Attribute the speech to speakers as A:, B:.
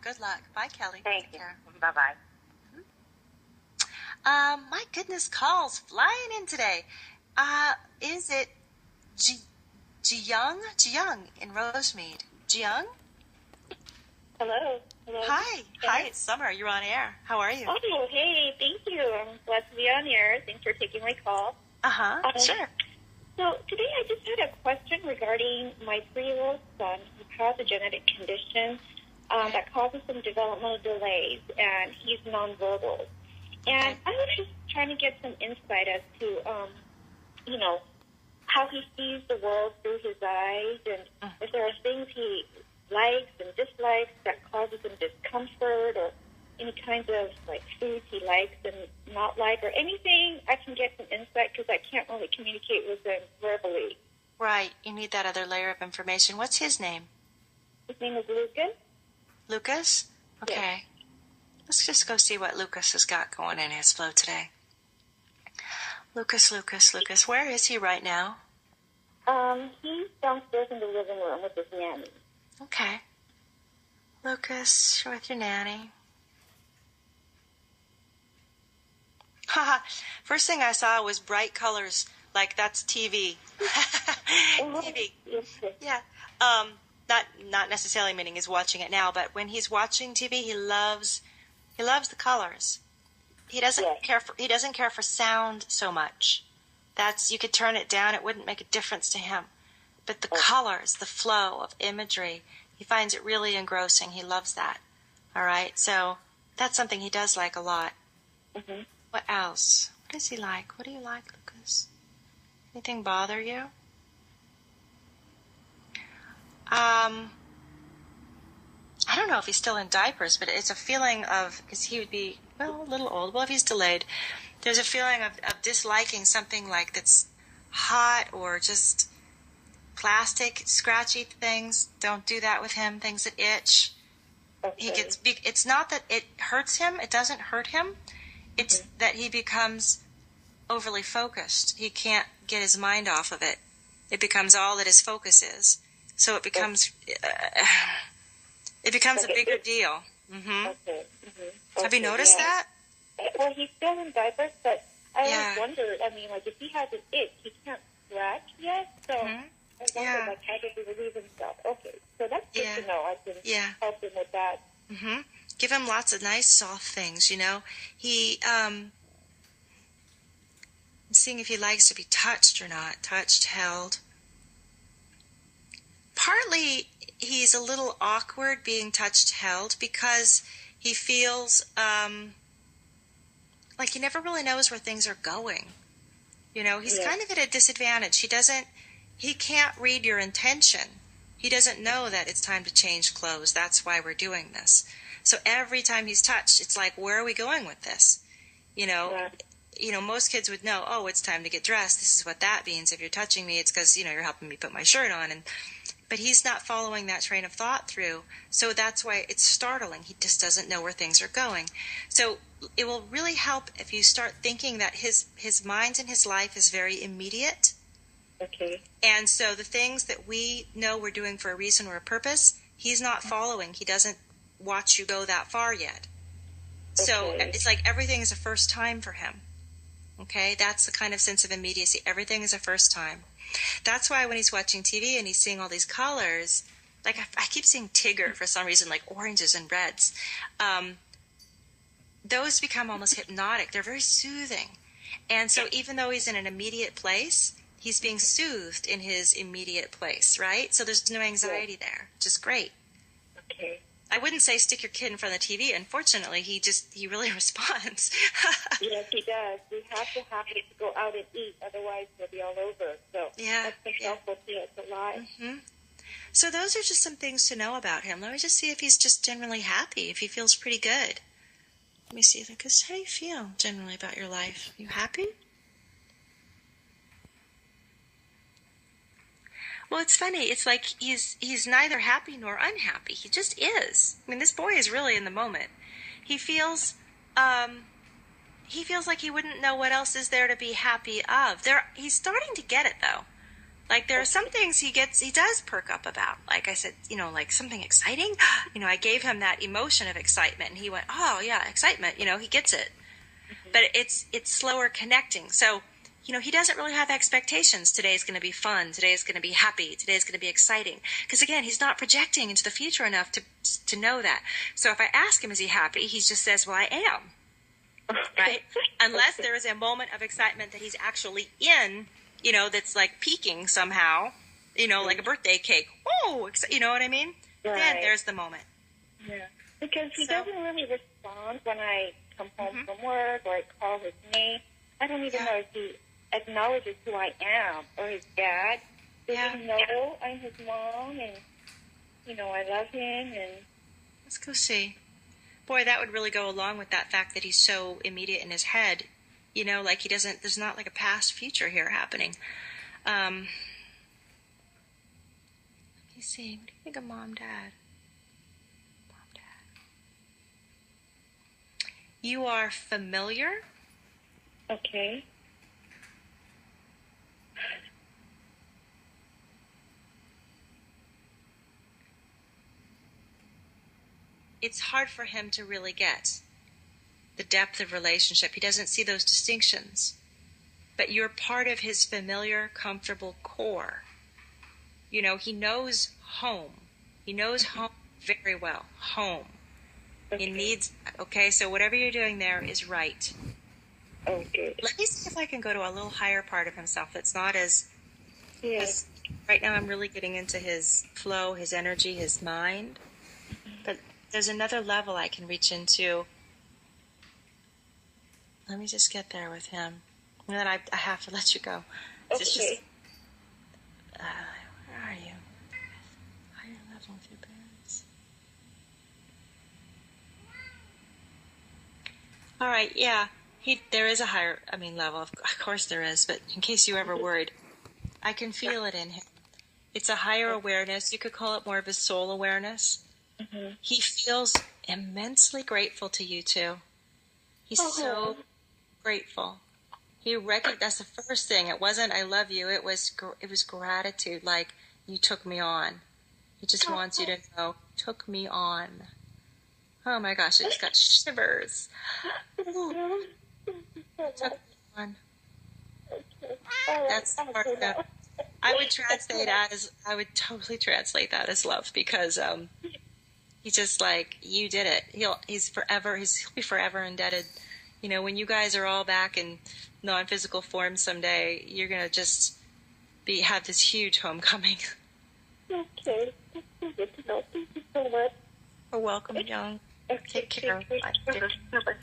A: Good luck. Bye, Kelly.
B: Thank
A: Take
B: you.
A: care.
B: Bye-bye.
A: My goodness, calls flying in today. Is it Jiyoung? Jiyoung in Rosemead. Jiyoung?
B: Hello. Hello.
A: Hi. Hi, it's Summer. You're on air. How are you?
B: Oh, hey. Thank you. I'm glad to be on air. Thanks for taking my call.
A: Sure.
B: So today I just had a question regarding my 3-year-old son who has a genetic condition that causes some developmental delays, and he's nonverbal. And I was just trying to get some insight as to, how he sees the world through his eyes, and if there are things he likes and dislikes that causes him discomfort, or any kinds of foods he likes and not like, or anything I can get some insight, because I can't really communicate with him verbally.
A: Right. You need that other layer of information. What's his name?
B: His name is Lucas.
A: Lucas? Okay.
B: Yes.
A: Let's just go see what Lucas has got going in his flow today. Lucas. Where is he right now?
B: He's downstairs in the living room with his nanny.
A: Okay. Lucas, you're with your nanny. Haha. First thing I saw was bright colors, like that's TV. TV. Yeah. Not necessarily meaning he's watching it now, but when he's watching TV, he loves the colors. He doesn't care for sound so much. You could turn it down, it wouldn't make a difference to him. But the colors, the flow of imagery, he finds it really engrossing. He loves that. All right? So that's something he does like a lot.
B: Mm-hmm.
A: What else? What does he like? What do you like, Lucas? Anything bother you? I don't know if he's still in diapers, but it's a feeling of, because he would be, a little old. Well, if he's delayed, there's a feeling of disliking something like that's hot or just plastic, scratchy things. Don't do that with him. Things that itch.
B: Okay.
A: It's not that it hurts him. It doesn't hurt him. It's that he becomes overly focused. He can't get his mind off of it. It becomes all that his focus is. So it becomes a bigger deal. Mm-hmm.
B: Okay. Mm-hmm.
A: Have you noticed that?
B: Well, he's still in diapers, but I always wondered, if he has an itch, he can't scratch yet, so I wondered, how does he relieve himself? Okay, so that's good to know. I can help him with that.
A: Mm-hmm. Give him lots of nice, soft things, He, I'm seeing if he likes to be touched or not. Touched, held. Partly, he's a little awkward being touched, held, because he feels like he never really knows where things are going. He's kind of at a disadvantage. He can't read your intention. He doesn't know that it's time to change clothes. That's why we're doing this. So every time he's touched, it's like, where are we going with this? Most kids would know, oh, it's time to get dressed. This is what that means. If you're touching me, it's because, you're helping me put my shirt on. But he's not following that train of thought through. So that's why it's startling. He just doesn't know where things are going. So it will really help if you start thinking that his mind and his life is very immediate.
B: Okay.
A: And so the things that we know we're doing for a reason or a purpose, he's not following. He doesn't watch you go that far yet. Okay. So it's like everything is a first time for him. Okay? That's the kind of sense of immediacy. Everything is a first time. That's why when he's watching TV and he's seeing all these colors, like I keep seeing Tigger for some reason, like oranges and reds. Those become almost hypnotic. They're very soothing. And so even though he's in an immediate place, he's being soothed in his immediate place, right? So there's no anxiety there, which is great.
B: Okay.
A: I wouldn't say stick your kid in front of the TV. Unfortunately, he really responds.
B: Yes, he does. We have to go out and eat, otherwise he'll be all over. So that's been helpful to us a lot.
A: Mm-hmm. So those are just some things to know about him. Let me just see if he's just generally happy, if he feels pretty good. Let me see, Lucas, how do you feel generally about your life? You happy? Well, it's funny. It's like he's neither happy nor unhappy. He just is. I mean, this boy is really in the moment. He feels like he wouldn't know what else is there to be happy of. He's starting to get it, though. Like there are some things he does perk up about. Like I said, like something exciting. I gave him that emotion of excitement, and he went, "Oh yeah, excitement." He gets it. Mm-hmm. But it's slower connecting. So, he doesn't really have expectations. Today's going to be fun. Today is going to be happy. Today is going to be exciting. Because again, he's not projecting into the future enough to know that. So if I ask him, "Is he happy?" he just says, "Well, I am." Right? Unless there is a moment of excitement that he's actually in. That's like peaking somehow, like a birthday cake. Oh, you know what I mean? Right. Then there's the moment.
B: Yeah. Because he doesn't really respond when I come home from work or I call his name. I don't even know if he acknowledges who I am or his dad. Does he know I'm his mom and, I love him and...
A: Let's go see. Boy, that would really go along with that fact that he's so immediate in his head. Like he doesn't, there's not like a past future here happening. Let me see. What do you think of Mom, Dad? Mom, Dad. You are familiar.
B: Okay.
A: It's hard for him to really get the depth of relationship. He doesn't see those distinctions. But you're part of his familiar, comfortable core. He knows home. He knows home very well. Home. Okay. He needs, so whatever you're doing there is right.
B: Okay.
A: Let me see if I can go to a little higher part of himself that's not as... Yes. Right now I'm really getting into his flow, his energy, his mind. But there's another level I can reach into. Let me just get there with him. And then I have to let you go.
B: Okay.
A: It's just, where are you? Higher level with your parents. All right, yeah. There is a higher, level. Of course there is, but in case you ever worried, I can feel it in him. It's a higher awareness. You could call it more of a soul awareness. Mm-hmm. He feels immensely grateful to you two. He's so grateful. That's the first thing. It wasn't "I love you." It was gratitude. Like, you took me on. He just wants you to know, took me on. Oh my gosh, I just got shivers. Ooh. Took me on. That's the part that I would totally translate that as love, because he's just like, you did it. He'll be forever indebted. When you guys are all back in non-physical form someday, you're going to just have this huge homecoming.
B: Okay. That's good to know. Thank you so much.
A: You're welcome, Young.
B: Okay.
A: Take care. Bye.
B: Bye-bye.